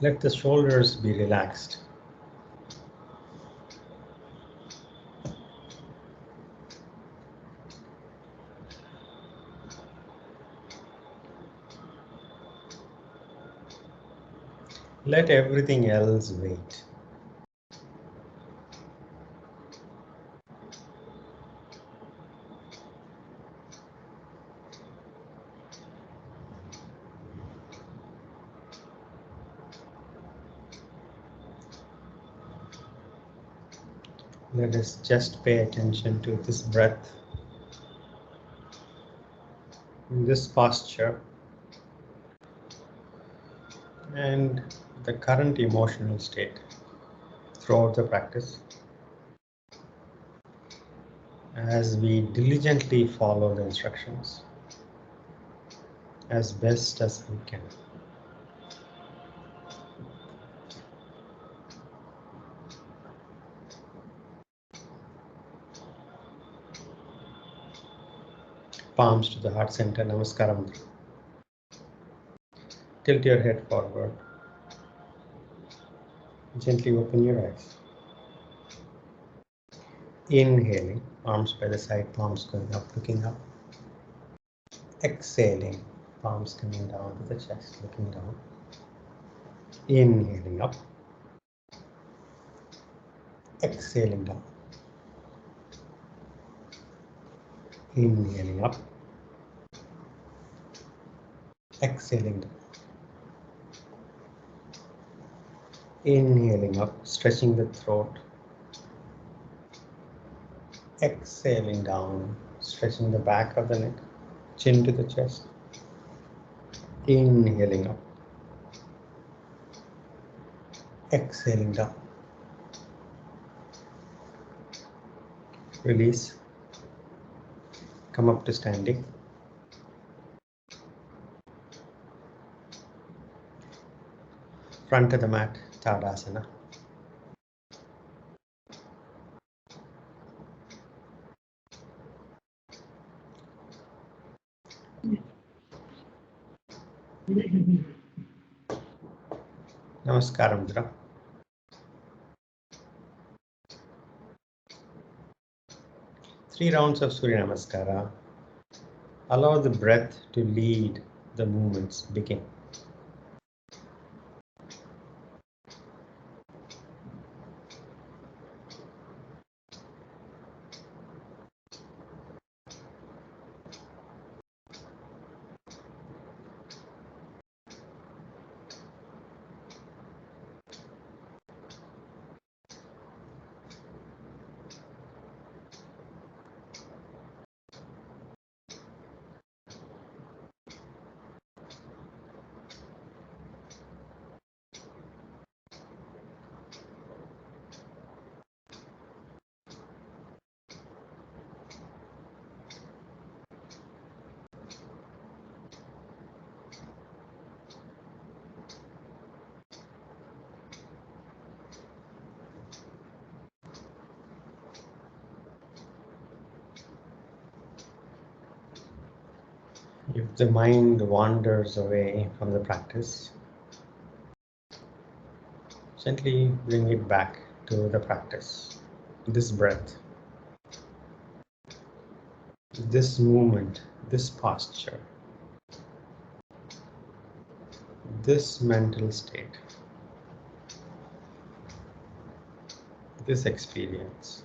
Let the shoulders be relaxed. Let everything else wait. Let us just pay attention to this breath, this posture, and the current emotional state throughout the practice as we diligently follow the instructions as best as we can. Palms to the heart center, Namaskaram. Tilt your head forward. Gently open your eyes. Inhaling, arms by the side, palms going up, looking up. Exhaling, palms coming down to the chest, looking down. Inhaling up. Exhaling down. Inhaling up. Exhaling down. Inhaling up, stretching the throat. Exhaling down, stretching the back of the neck, chin to the chest. Inhaling up. Exhaling down. Release. Come up to standing. Front of the mat, Tadasana. Namaskaram, Mudra. 3 rounds of Surya Namaskara. Allow the breath to lead the movements. Begin. If the mind wanders away from the practice, gently bring it back to the practice. This breath, this movement, this posture, this mental state, this experience.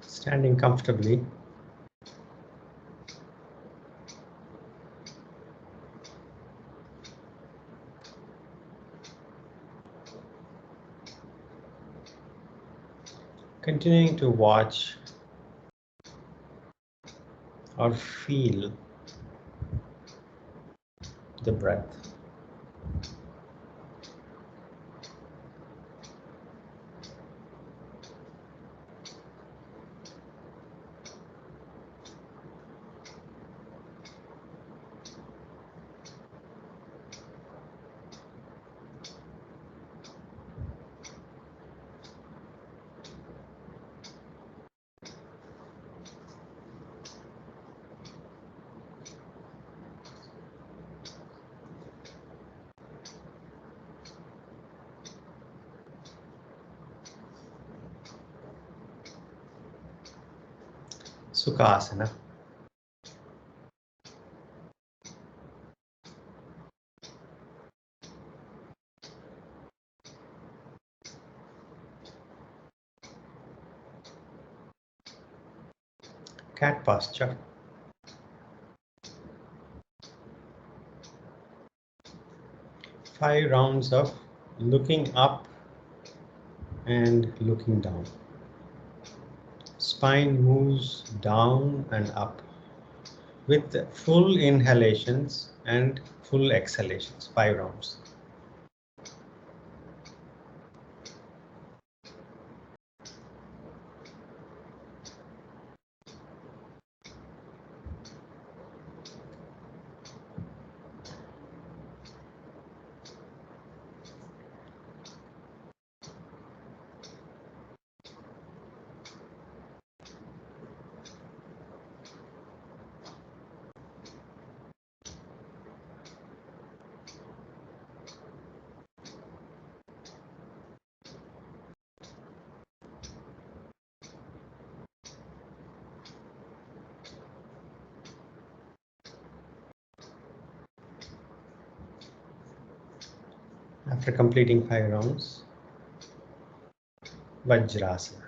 Standing comfortably. Continuing to watch or feel the breath. Sukhasana. Cat posture. Five rounds of looking up and looking down. Spine moves down and up with full inhalations and full exhalations. 5 rounds. After completing 5 rounds, Vajrasana.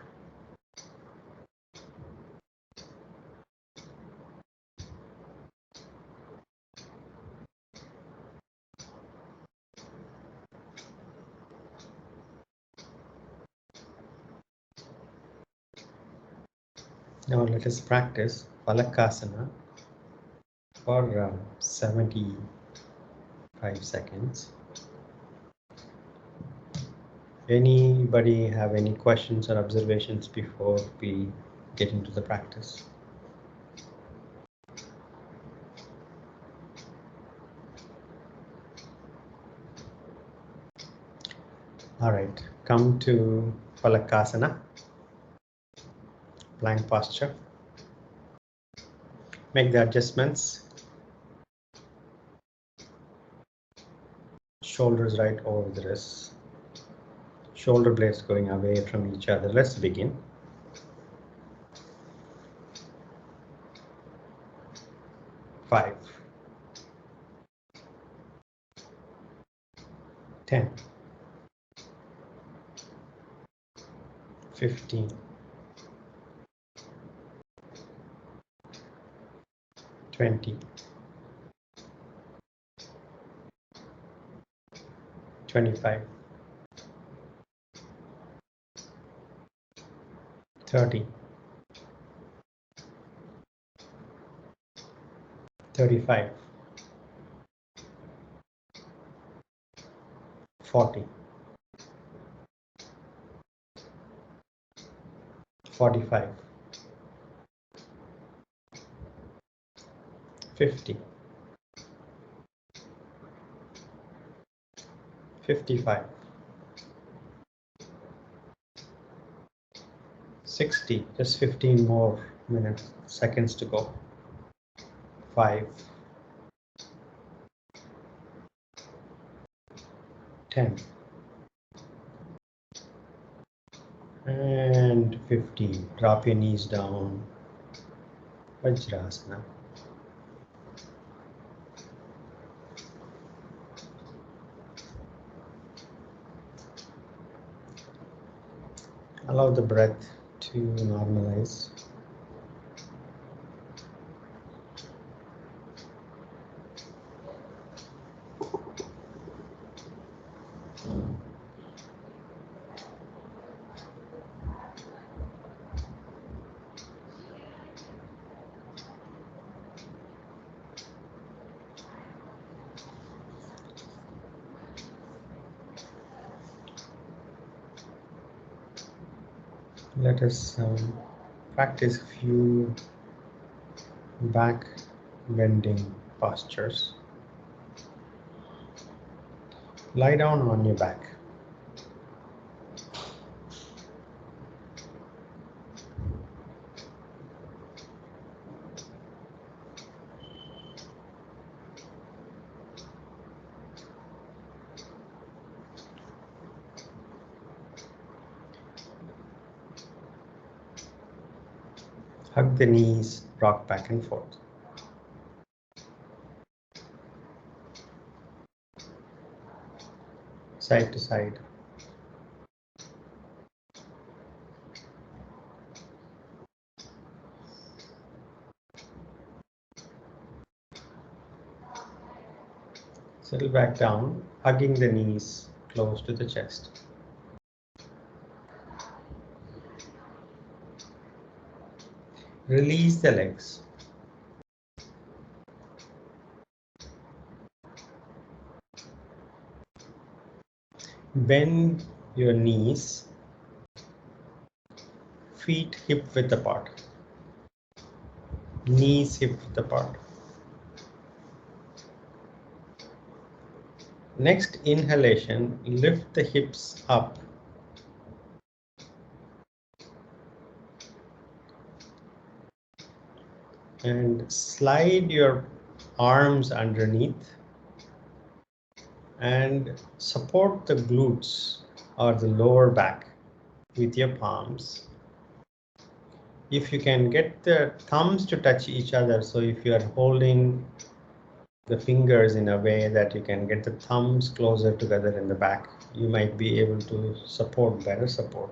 Now let us practice Phalakasana for 75 seconds. Anybody have any questions or observations before we get into the practice? All right, come to Phalakasana, plank posture. Make the adjustments. Shoulders right over the wrists. Shoulder blades going away from each other. Let's begin. 5, 10, 15, 20, 25, 30, 35, 40, 45, 50, 55, 60, just 15 more seconds to go. 5, 10. And 15. Drop your knees down. Vajrasana. Allow the breath to normalize. Let us practice a few back bending postures. Lie down on your back. Hug the knees, rock back and forth. Side to side. Settle back down, hugging the knees close to the chest. Release the legs. Bend your knees, feet hip width apart. Knees hip width apart. Next inhalation, lift the hips up. And slide your arms underneath and support the glutes or the lower back with your palms. If you can get the thumbs to touch each other, so if you are holding the fingers in a way that you can get the thumbs closer together in the back, you might be able to support, better support,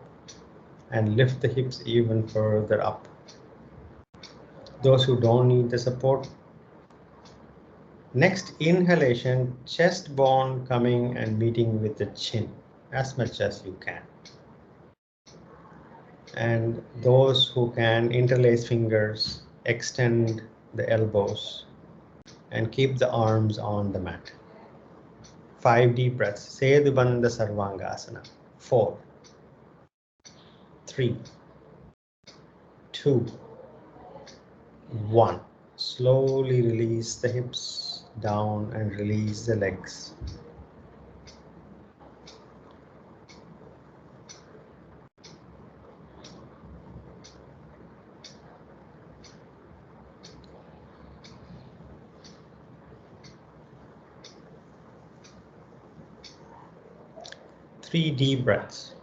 and lift the hips even further up. Those who don't need the support, next inhalation, chest bone coming and meeting with the chin as much as you can. And those who can interlace fingers, extend the elbows, and keep the arms on the mat. 5 deep breaths. Sethubandha sarvangasana. 4, 3, 2, 1. Slowly release the hips down and release the legs. Three deep breaths.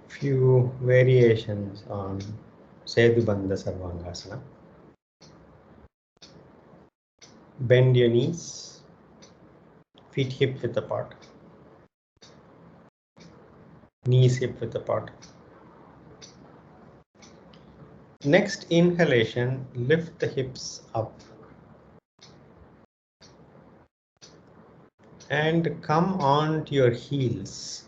Few variations on Sethubandha sarvangasana. Bend your knees, feet hip width apart, knees hip width apart. Next inhalation, lift the hips up and come onto your heels.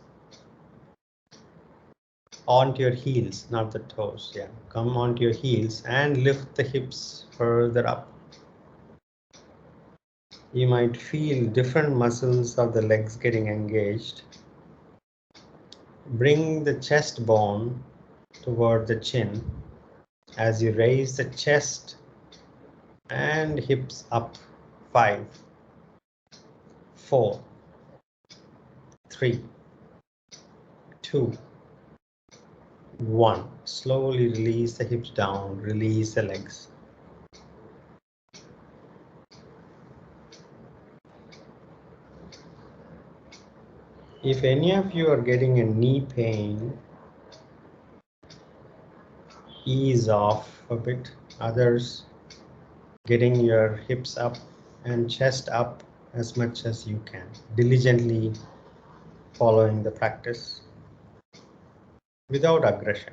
Onto your heels, not the toes. Yeah, come onto your heels and lift the hips further up. You might feel different muscles of the legs getting engaged. Bring the chest bone toward the chin as you raise the chest and hips up. 5, 4, 3, 2, 1. Slowly release the hips down, release the legs. If any of you are getting a knee pain, ease off a bit. Others, getting your hips up and chest up as much as you can, diligently following the practice without aggression.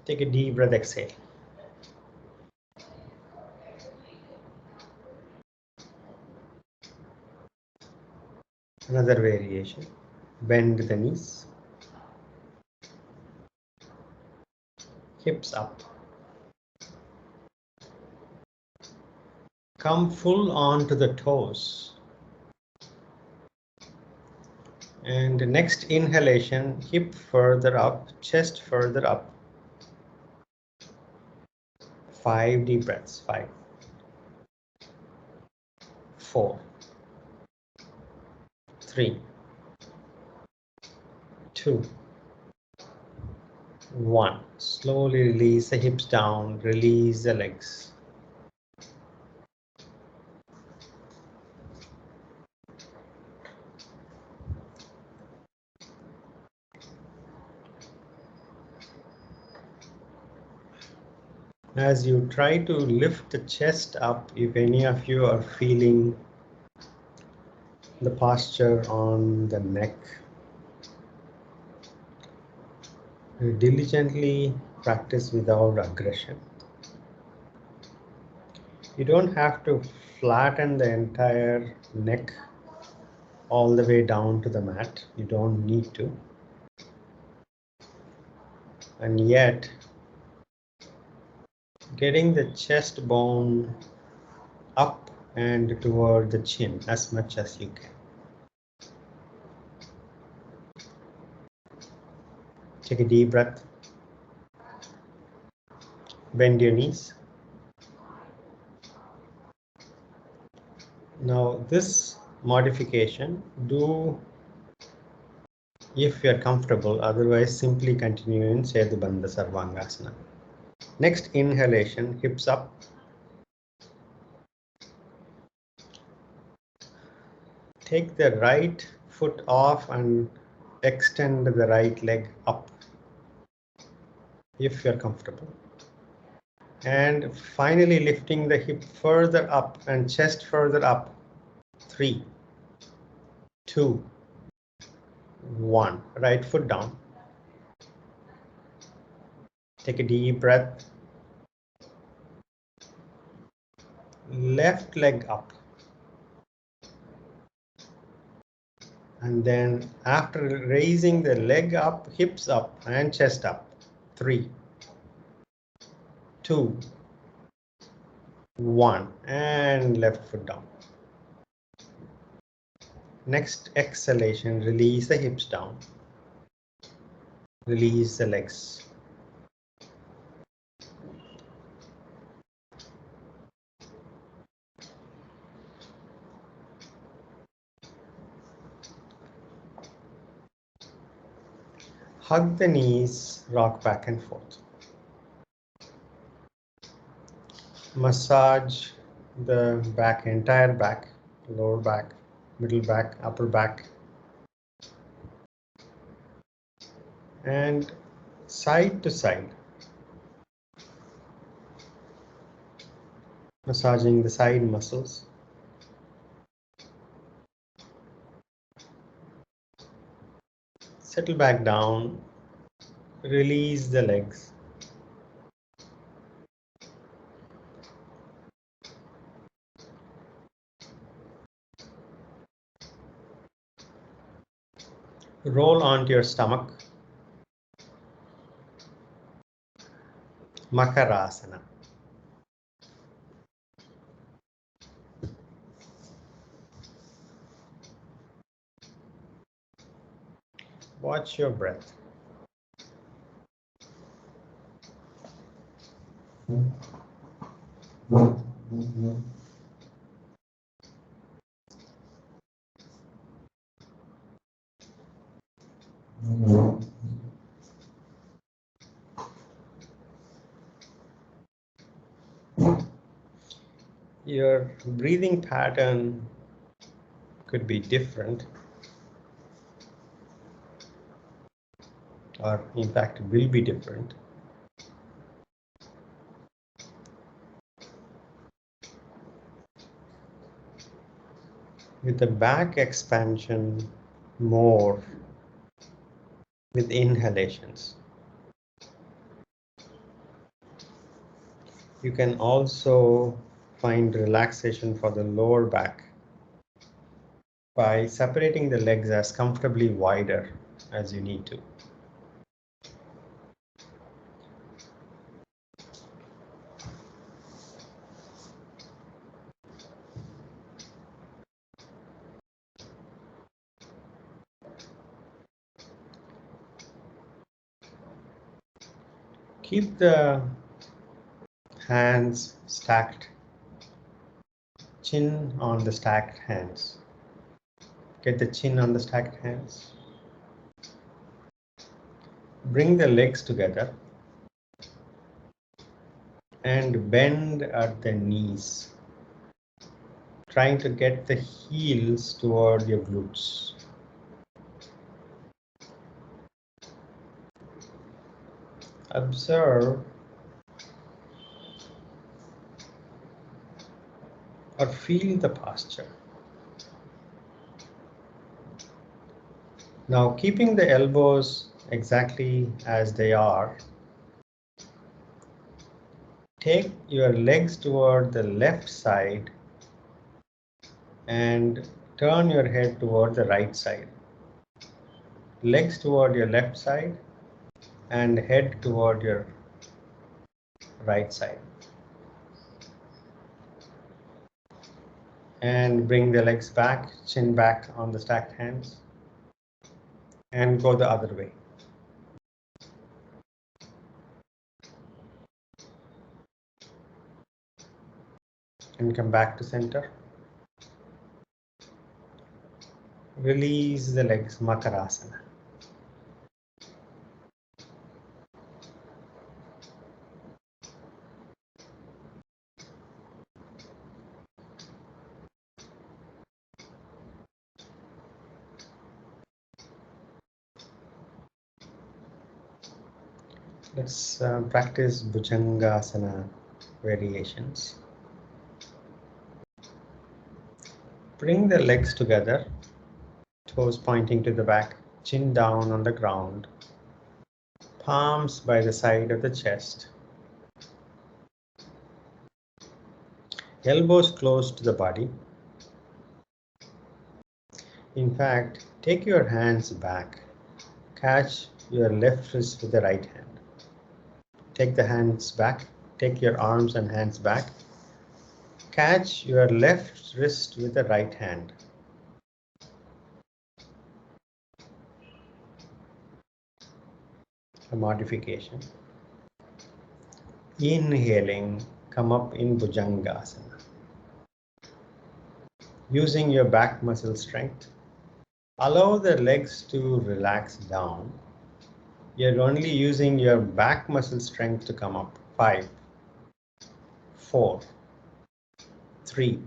Take a deep breath, exhale. Another variation. Bend the knees, hips up. Come full onto the toes. And the next inhalation, hip further up, chest further up. 5 deep breaths. 5, 4, 3, 2, 1. Slowly release the hips down, release the legs. As you try to lift the chest up, if any of you are feeling the posture on the neck, diligently practice without aggression. You don't have to flatten the entire neck all the way down to the mat. You don't need to. And yet, getting the chest bone up and toward the chin as much as you can. Take a deep breath. Bend your knees. Now this modification, do if you are comfortable, otherwise simply continue in Sethubandha sarvangasana. Next inhalation, hips up. Take the right foot off and extend the right leg up if you are comfortable. And finally lifting the hip further up and chest further up. 3, 2, 1. Right foot down. Take a deep breath. Left leg up. And then after raising the leg up, hips up and chest up. 3, 2, 1. And left foot down. Next exhalation, release the hips down. Release the legs. Hug the knees, rock back and forth. Massage the back, entire back, lower back, middle back, upper back. And side to side. Massaging the side muscles. Settle back down. Release the legs. Roll onto your stomach. Makarasana. Watch your breath. Your breathing pattern could be different, or in fact will be different. With the back expansion more with inhalations. You can also find relaxation for the lower back by separating the legs as comfortably wider as you need to. Keep the hands stacked, chin on the stacked hands. Get the chin on the stacked hands. Bring the legs together and bend at the knees, trying to get the heels toward your glutes. Observe or feel the posture. Now, keeping the elbows exactly as they are, take your legs toward the left side and turn your head toward the right side. Legs toward your left side and head toward your right side. And bring the legs back, chin back on the stacked hands, and go the other way. And come back to center. Release the legs, Makarasana. Let's practice Bhajangasana variations. Bring the legs together, toes pointing to the back, chin down on the ground, palms by the side of the chest, elbows close to the body. In fact, take your hands back, catch your left wrist with the right hand. Take the hands back, take your arms and hands back, catch your left wrist with the right hand. A modification. Inhaling, come up in Bhajangasana. Using your back muscle strength, allow the legs to relax down. You're only using your back muscle strength to come up. 5, 4, 3,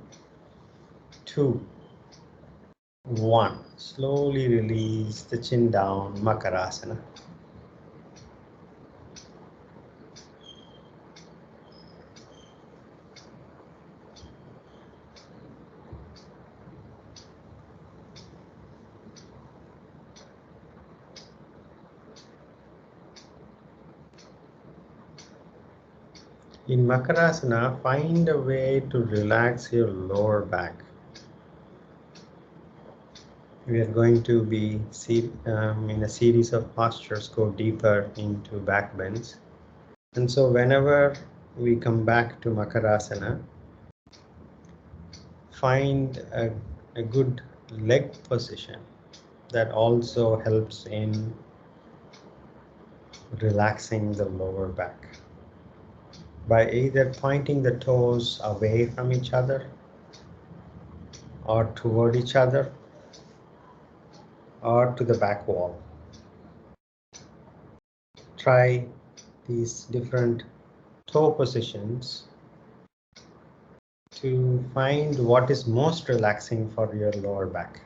2, 1. Slowly release the chin down, Makarasana. In Makarasana, find a way to relax your lower back. We are going to be in a series of postures go deeper into back bends. And so whenever we come back to Makarasana, find a good leg position that also helps in relaxing the lower back by either pointing the toes away from each other or toward each other or to the back wall. try these different toe positions to find what is most relaxing for your lower back.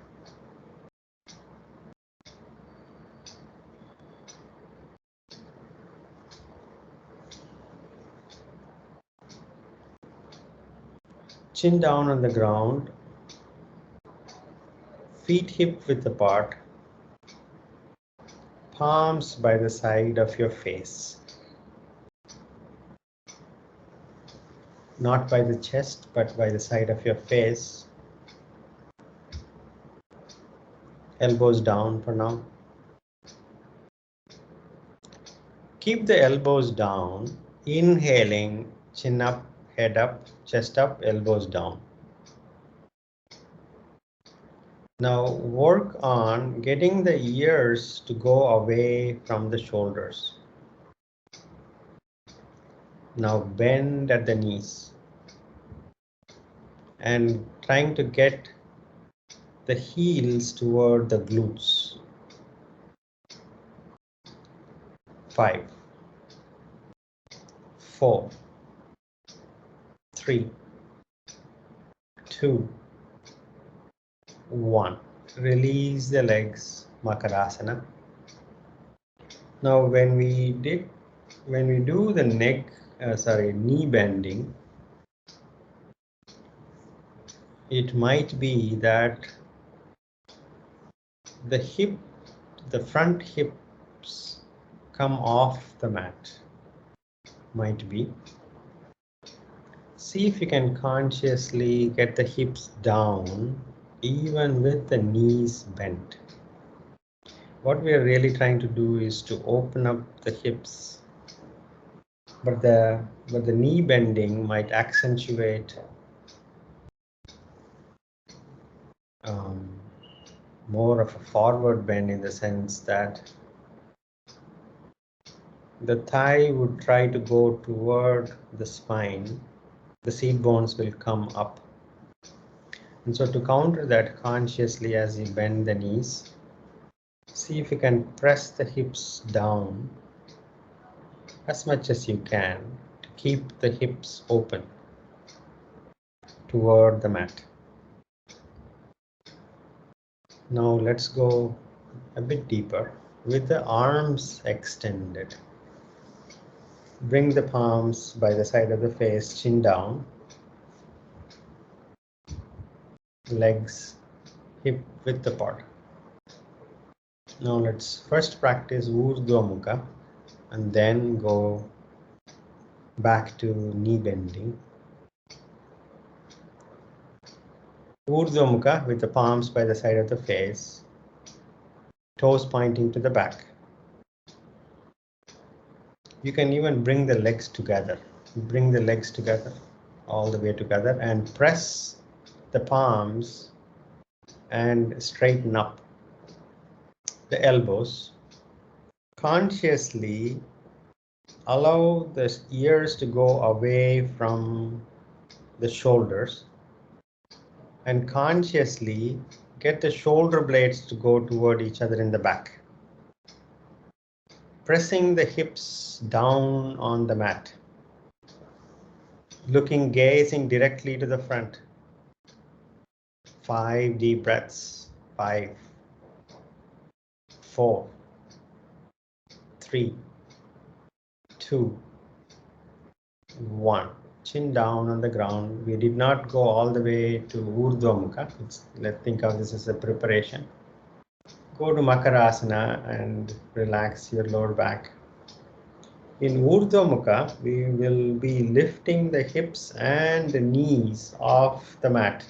Chin down on the ground, feet hip width apart, palms by the side of your face. Not by the chest, but by the side of your face. Elbows down for now. Keep the elbows down, inhaling, chin up, head up, chest up, elbows down. Now work on getting the ears to go away from the shoulders. Now bend at the knees and trying to get the heels toward the glutes. 5, 4, 3, 2, 1. Release the legs, Makarasana. Now when we do the knee bending, it might be that the front hips come off the mat. Might be. See if you can consciously get the hips down even with the knees bent. What we are really trying to do is to open up the hips, but the knee bending might accentuate more of a forward bend, in the sense that the thigh would try to go toward the spine, the seat bones will come up. And so to counter that consciously, as you bend the knees, see if you can press the hips down as much as you can to keep the hips open toward the mat. Now let's go a bit deeper with the arms extended. Bring the palms by the side of the face, chin down, legs hip width apart. Now let's first practice Urdhva Mukha and then go back to knee bending. Urdhva Mukha with the palms by the side of the face, toes pointing to the back. You can even bring the legs together. Bring the legs together, all the way together, and press the palms and straighten up the elbows. Consciously allow the ears to go away from the shoulders, and consciously get the shoulder blades to go toward each other in the back. Pressing the hips down on the mat. Gazing directly to the front. 5 deep breaths. 5, 4, 3, 2, 1. Chin down on the ground. We did not go all the way to Urdhva Mukha. Let's think of this as a preparation. Go to Makarasana and relax your lower back. In Urdhva Mukha, we will be lifting the hips and the knees off the mat.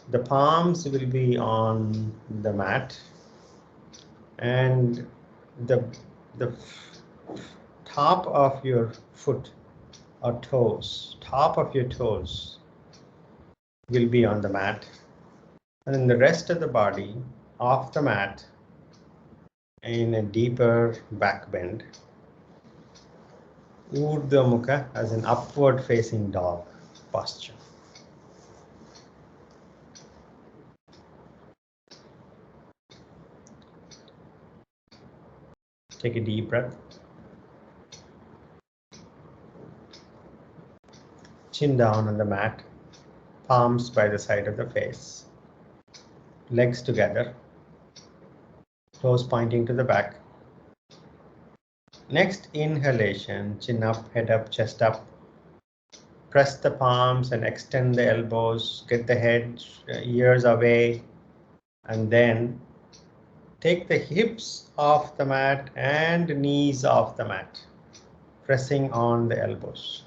The palms will be on the mat, and the top of your foot or toes, top of your toes will be on the mat, and then the rest of the body off the mat in a deeper back bend. Urdhva Mukha as an upward facing dog posture. Take a deep breath. Chin down on the mat, palms by the side of the face, legs together, toes pointing to the back. Next inhalation, chin up, head up, chest up. Press the palms and extend the elbows, get the head, ears away, and then take the hips off the mat and knees off the mat, pressing on the elbows.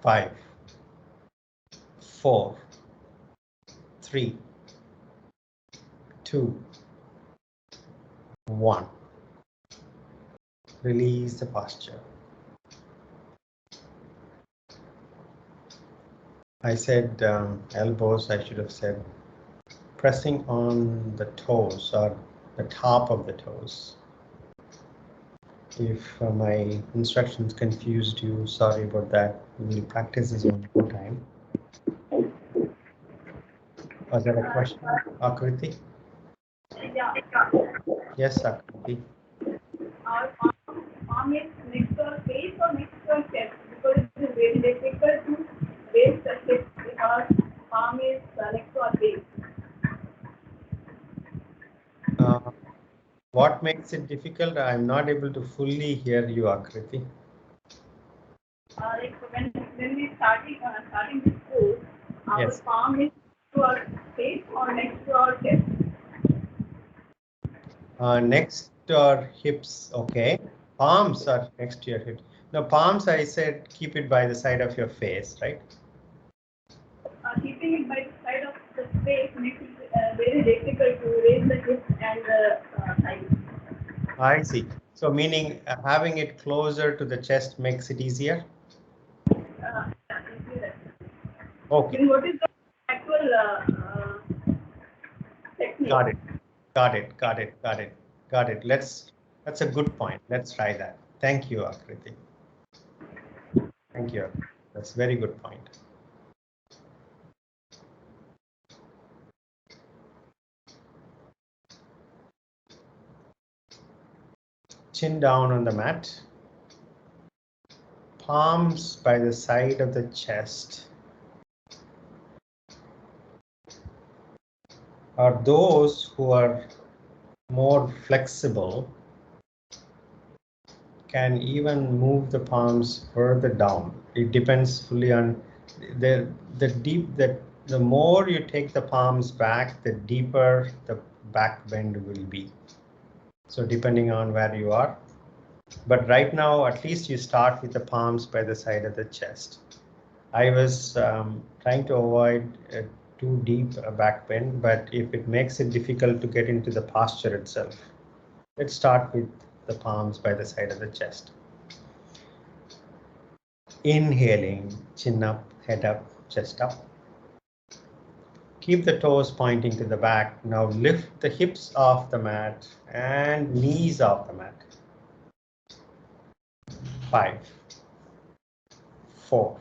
5, 4, 3, 2, 1. Release the posture. I said elbows, I should have said pressing on the toes or the top of the toes. If my instructions confused you, sorry about that. We'll practice this one more time. Was there a question, Akriti? Yeah. Yes, Akriti. Our palm is next to our face or next to our chest, because it is very difficult to raise the chest if our palm is next to our face. What makes it difficult? I'm not able to fully hear you, Akriti. Like when we starting this course, our Yes. palm is to our face or next to our chest. Next to our hips, okay. Palms are next to your hips. Now, palms, I said keep it by the side of your face, right? Keeping it by the side of the face makes it very difficult to raise the hips and the thighs. I see. So meaning having it closer to the chest makes it easier? Okay. Then what is the actual technique? Got it. That's a good point. Let's try that. Thank you, Akriti. Thank you. That's a very good point. Chin down on the mat. Palms by the side of the chest. Are those who are more flexible can even move the palms further down. It depends fully on the more you take the palms back, the deeper the back bend will be. So depending on where you are. But right now, at least you start with the palms by the side of the chest. I was trying to avoid too deep a back bend, but if it makes it difficult to get into the posture itself, let's start with the palms by the side of the chest. Inhaling, chin up, head up, chest up. Keep the toes pointing to the back. Now lift the hips off the mat and knees off the mat. 5, 4,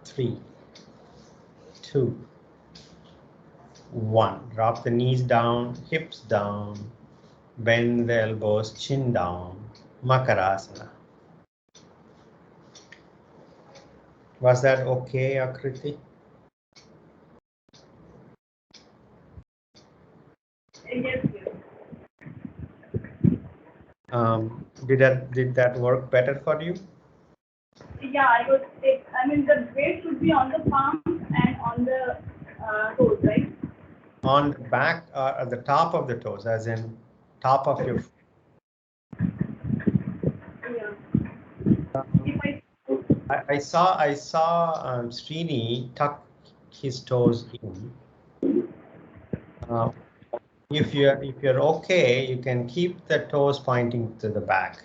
3, 2, 1. Drop the knees down, hips down, bend the elbows, chin down, Makarasana. Was that okay, Akriti? Yes. Did that work better for you? Yeah, I would say. I mean, the weight should be on the palms and on the toes, right? On the back, at the top of the toes, as in top of your. Yeah. I saw Srini tuck his toes in. If you're okay, you can keep the toes pointing to the back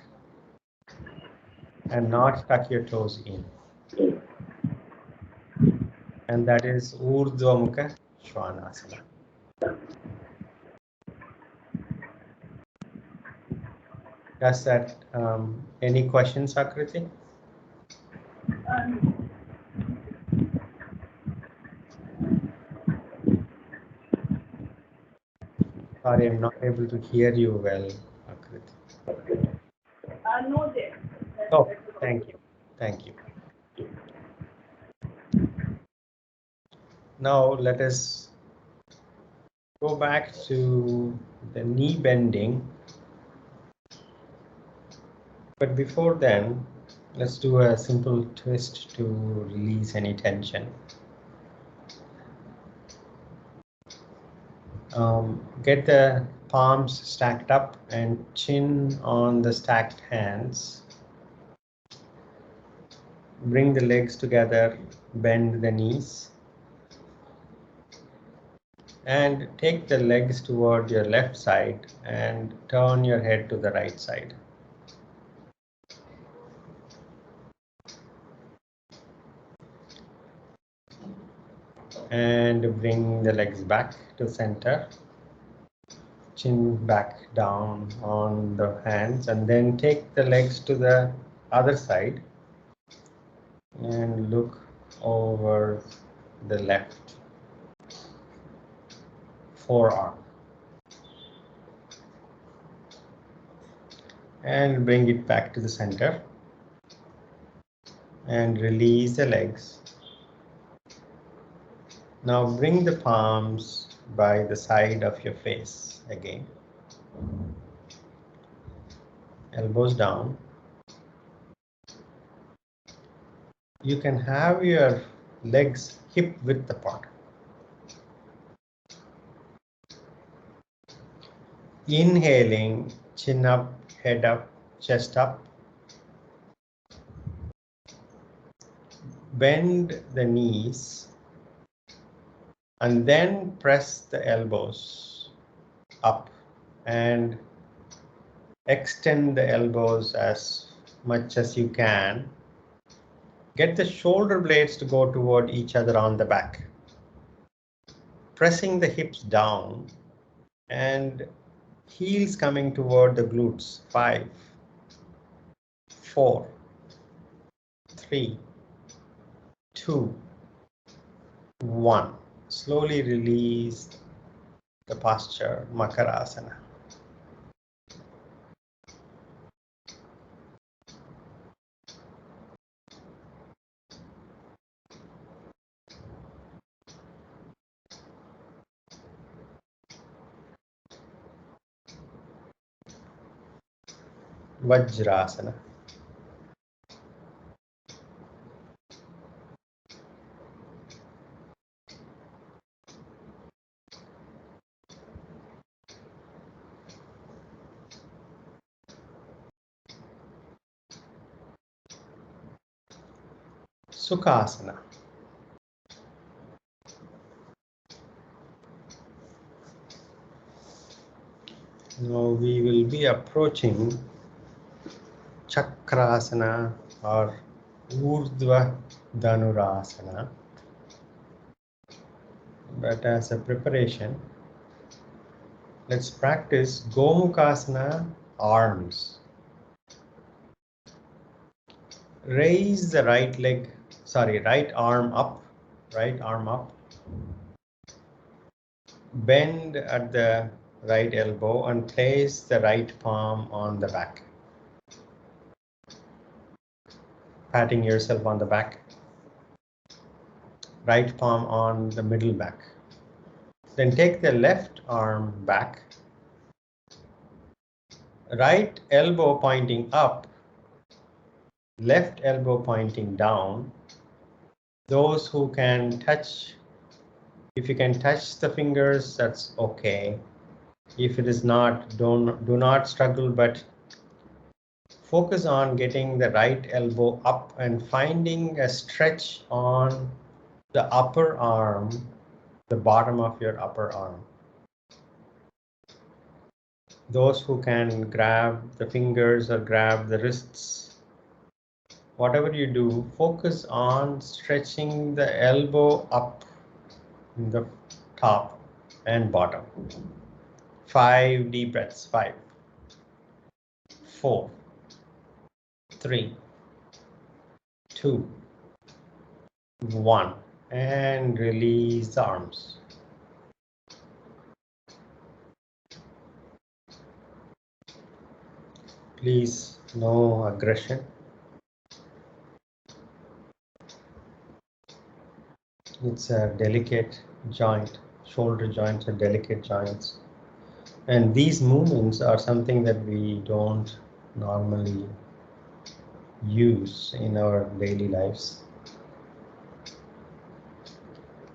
and not tuck your toes in. And that is Urdhva Mukha Svanasana. Does that any questions, Akriti? Sorry, I'm not able to hear you well, Akriti. No, there. Oh, thank you. Thank you. Now let us go back to the knee bending. But before then, let's do a simple twist to release any tension. Get the palms stacked up and chin on the stacked hands. Bring the legs together, bend the knees. And take the legs toward your left side and turn your head to the right side. And bring the legs back to center. Chin back down on the hands, and then take the legs to the other side and look over the left forearm. And bring it back to the center. And release the legs. Now bring the palms by the side of your face again. Elbows down. You can have your legs hip width apart. Inhaling, chin up, head up, chest up. Bend the knees and then press the elbows up and extend the elbows as much as you can. Get the shoulder blades to go toward each other on the back. Pressing the hips down and heels coming toward the glutes. 5, 4, 3, 2, 1. Slowly release the posture, Makarasana. Vajrasana. Sukhasana. Now we will be approaching chakrasana or urdhva dhanurasana. But as a preparation, let's practice Gomukhasana arms. Raise the right arm up, Bend at the right elbow and place the right palm on the back. Patting yourself on the back. Right palm on the middle back. Then take the left arm back. Right elbow pointing up. Left elbow pointing down. Those who can touch, if you can touch the fingers, that's okay. If it is not, do not struggle, but focus on getting the right elbow up and finding a stretch on the upper arm, the bottom of your upper arm. Those who can grab the fingers or grab the wrists, whatever you do, focus on stretching the elbow up in the top and bottom. 5 deep breaths. 5, 4, 3, 2, 1, and release the arms. Please, no aggression. It's a delicate joint. Shoulder joints are delicate joints. And these movements are something that we don't normally use in our daily lives.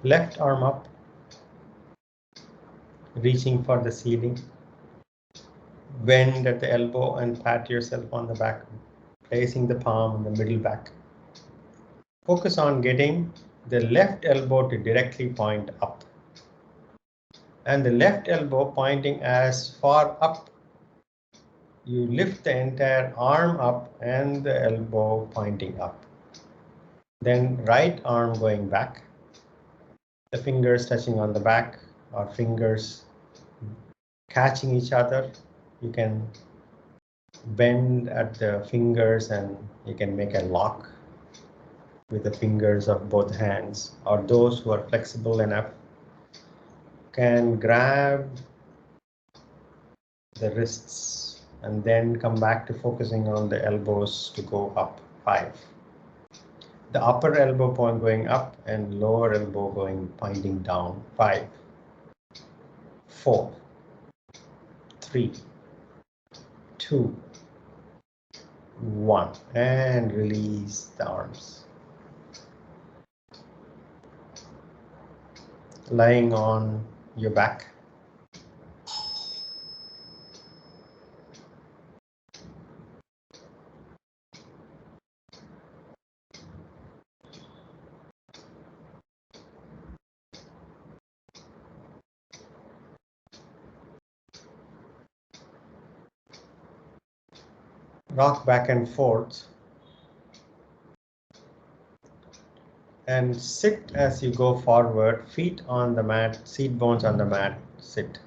Left arm up, reaching for the ceiling. Bend at the elbow and pat yourself on the back, placing the palm on the middle back. Focus on getting the left elbow to directly point up, and the left elbow pointing as far up. You lift the entire arm up and the elbow pointing up. Then right arm going back, the fingers touching on the back, or fingers catching each other. You can bend at the fingers and you can make a lock with the fingers of both hands, or those who are flexible enough can grab the wrists and then come back to focusing on the elbows to go up. 5. The upper elbow point going up and lower elbow going pointing down. 5, 4, 3, 2, 1, and release the arms. Lying on your back. Rock back and forth. And sit as you go forward, feet on the mat, seat bones on the mat, sit.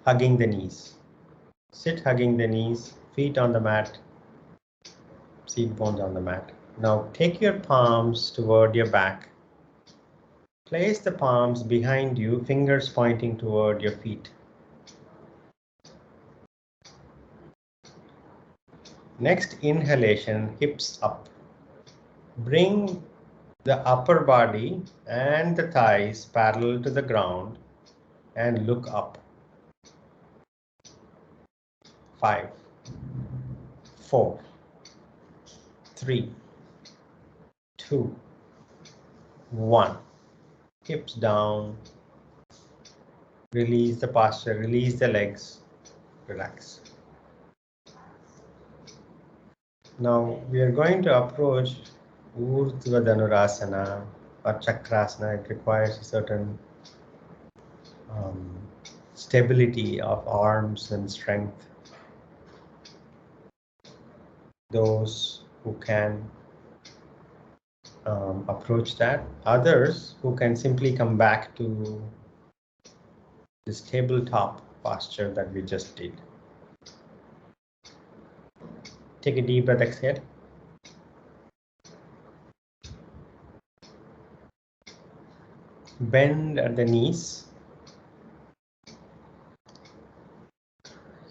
Hugging the knees. Sit hugging the knees, feet on the mat, seat bones on the mat. Now take your palms toward your back. Place the palms behind you, fingers pointing toward your feet. Next inhalation, hips up. Bring the upper body and the thighs parallel to the ground and look up. 5, 4, 3, 2, 1. Hips down. Release the posture, release the legs, relax. Now we are going to approach Urdhva Dhanurasana or chakrasana. It requires a certain stability of arms and strength. Those who can approach that, others who can simply come back to this tabletop posture that we just did. Take a deep breath, exhale. Bend at the knees.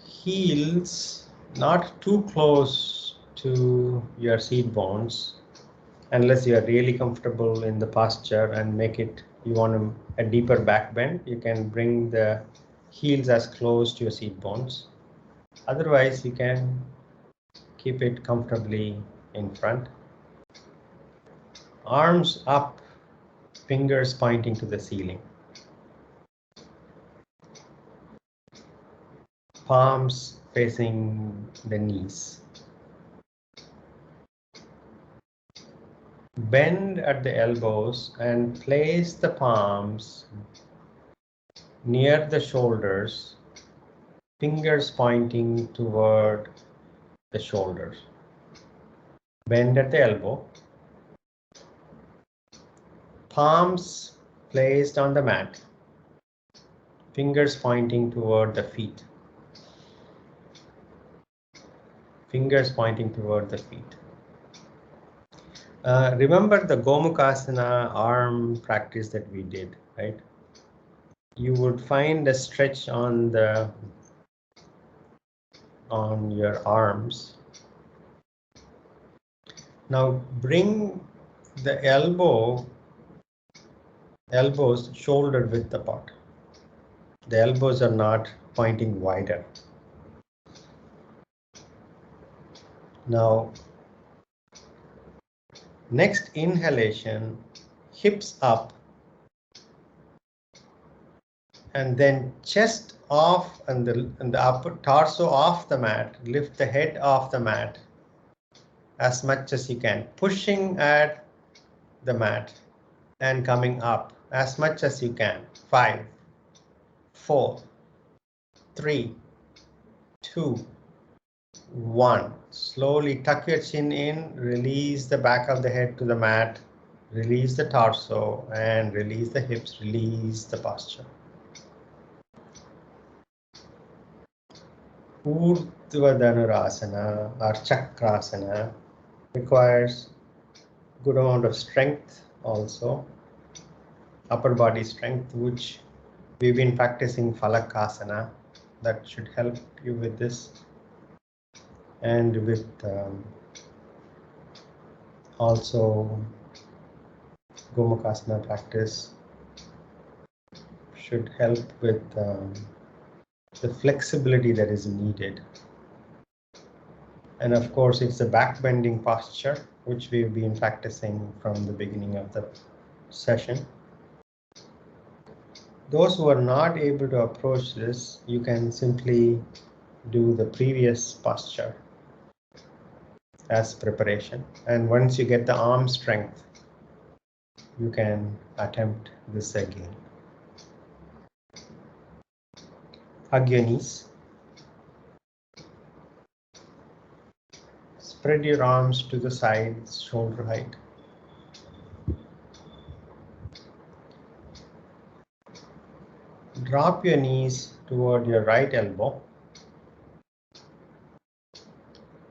Heels not too close to your seat bones, unless you are really comfortable in the posture and make it, you want a deeper back bend, you can bring the heels as close to your seat bones. Otherwise, you can keep it comfortably in front. Arms up, fingers pointing to the ceiling. Palms facing the knees. Bend at the elbows and place the palms near the shoulders, fingers pointing toward the shoulders. Bend at the elbow. Palms placed on the mat, fingers pointing toward the feet. Fingers pointing toward the feet. Remember the Gomukhasana arm practice that we did, right? You would find a stretch on your arms. Now bring the elbows shoulder width apart. The elbows are not pointing wider. Now, next inhalation, hips up, and then chest off and the upper torso off the mat. Lift the head off the mat as much as you can, pushing at the mat and coming up as much as you can. 5, 4, 3, 2, 1. Slowly tuck your chin in, release the back of the head to the mat, release the torso and release the hips, release the posture. Urdhva Dhanurasana or chakrasana requires good amount of strength also, upper body strength, which we've been practicing Phalakasana. That should help you with this, and with also Gomukhasana practice should help with the flexibility that is needed. And of course, it's a back bending posture, which we've been practicing from the beginning of the session. Those who are not able to approach this, you can simply do the previous posture as preparation. And once you get the arm strength, you can attempt this again. Hug your knees. Spread your arms to the sides, shoulder height. Drop your knees toward your right elbow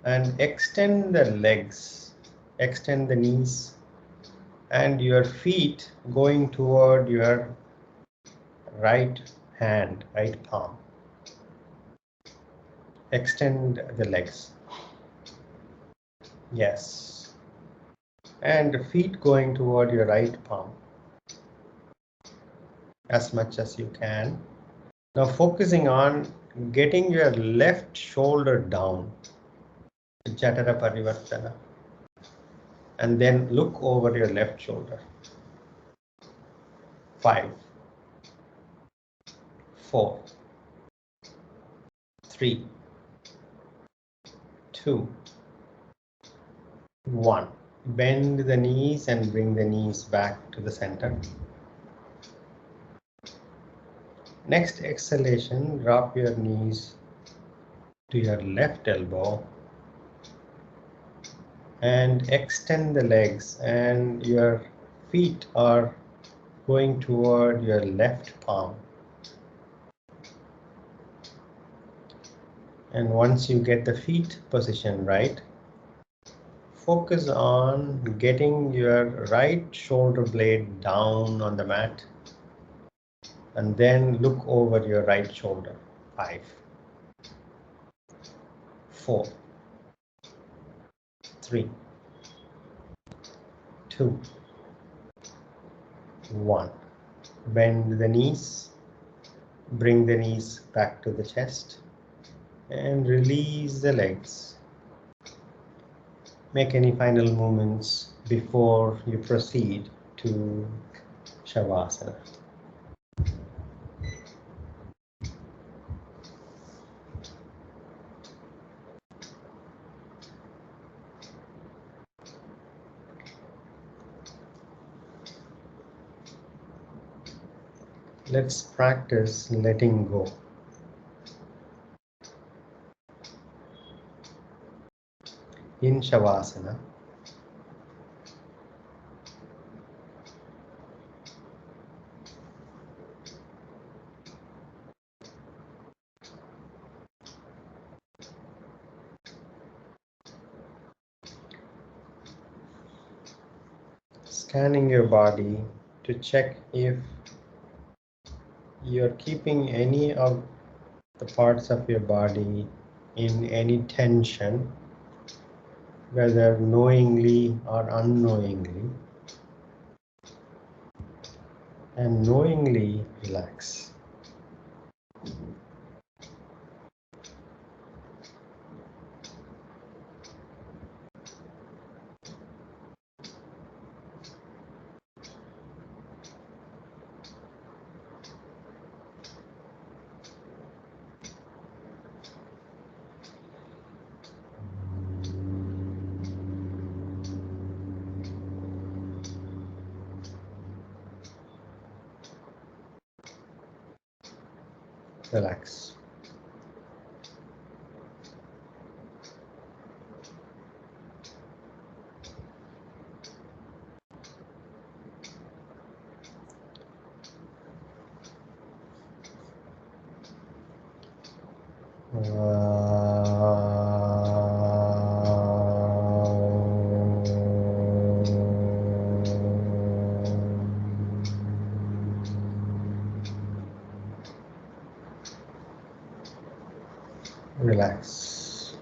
and extend the legs, extend the knees and your feet going toward your right hand, right palm. Extend the legs. Yes. And the feet going toward your right palm as much as you can. Now focusing on getting your left shoulder down, Jatara Parivartana, and then look over your left shoulder. 5, 4, 3, 2, 1. Bend the knees and bring the knees back to the center. Next exhalation, drop your knees to your left elbow and extend the legs, and your feet are going toward your left palm. And once you get the feet position right, focus on getting your right shoulder blade down on the mat and then look over your right shoulder. 5, 4, 3, 2, 1. Bend the knees, bring the knees back to the chest and release the legs. Make any final movements before you proceed to Shavasana. Let's practice letting go. In Shavasana, scanning your body to check if you're keeping any of the parts of your body in any tension, whether knowingly or unknowingly. and knowingly relax. Relax. Relax.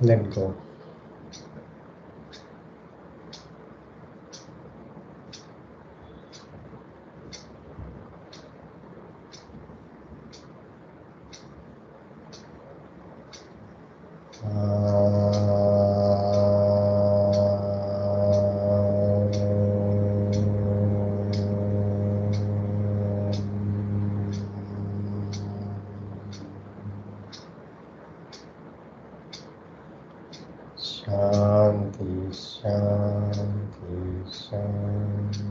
Let go. Shanti, Shanti, Shanti.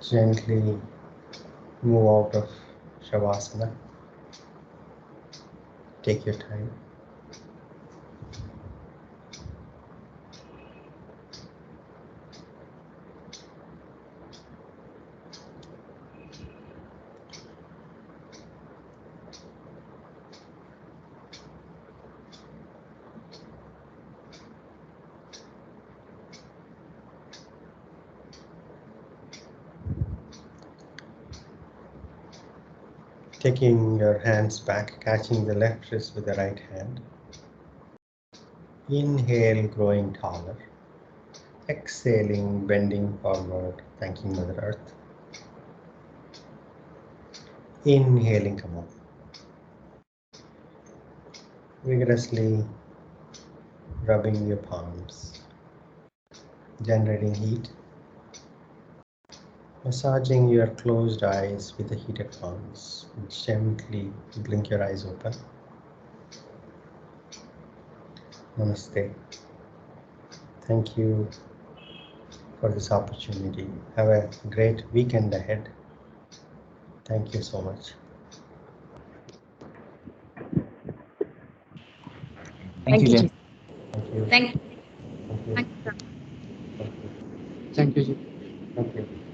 Gently move out of Shavasana. Take your time. Taking your hands back, catching the left wrist with the right hand. Inhale, growing taller. Exhaling, bending forward, thanking Mother Earth. Inhaling, come up. Vigorously rubbing your palms, generating heat. Massaging your closed eyes with the heated palms. Gently blink your eyes open. Namaste. Thank you for this opportunity. Have a great weekend ahead. Thank you so much. Thank you, Ji. Thank you. Thank you. Thank you. Thank you. Thank you. Thank you, Ji. Thank you.